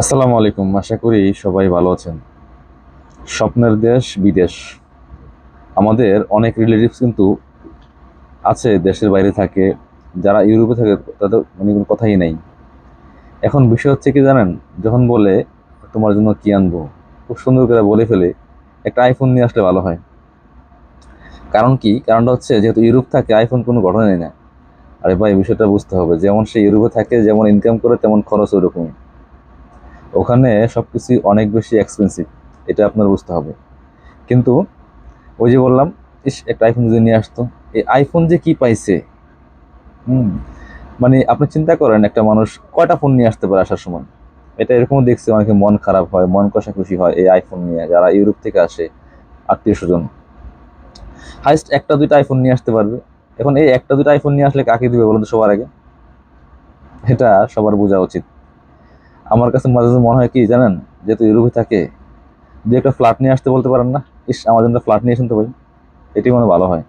আসসালামু আলাইকুম, আশা করি সবাই ভালো আছেন। স্বপ্নের দেশ বিদেশ। আমাদের অনেক রিলেটিভস কিন্তু আছে দেশের বাইরে থাকে, যারা ইউরোপে থাকে তাদের মানে কোনো কথাই নাই। এখন বিষয় হচ্ছে কি জানেন, যখন বলে তোমার জন্য কি আনবো, খুব সুন্দর করে বলে ফেলে একটা আইফোন নিয়ে আসলে ভালো হয়। কারণ কি, কারণটা হচ্ছে যেহেতু ইউরোপ থাকে আইফোন কোনো ঘটনাই না। আরে ভাই, বিষয়টা বুঝতে হবে, যেমন সে ইউরোপে থাকে, যেমন ইনকাম করে তেমন খরচ ওরকমই। ওখানে সবকিছু অনেক বেশি এক্সপেন্সিভ, এটা আপনার বুঝতে হবে। কিন্তু ওই যে বললাম, ইস একটা আইফোন যদি নিয়ে আসতো, এই আইফোন যে কি পাইছে। হুম মানে আপনি চিন্তা করেন, একটা মানুষ কয়টা ফোন নিয়ে আসতে পারে আসার সময়। এটা এরকমও দেখছি, অনেকে মন খারাপ হয়, মন কষাকষি হয় এই আইফোন নিয়ে, যারা ইউরোপ থেকে আসে, আত্মীয় স্বজন। হাইস্ট একটা দুইটা আইফোন নিয়ে আসতে পারবে। এখন এই একটা দুইটা আইফোন নিয়ে আসলে কাকে দিবে বলুন তো সবার আগে? এটা সবার বোঝা উচিত। আমার কাছে মাঝে মাঝে মনে হয় কি জানেন, যেহেতু ইউরোপে থাকে, যে একটা ফ্ল্যাট নিয়ে আসতে বলতে পারেন না? ইস, আমার জন্য ফ্ল্যাট নিয়ে আসেন তো ভাই, এটি মনে হয় ভালো হয়।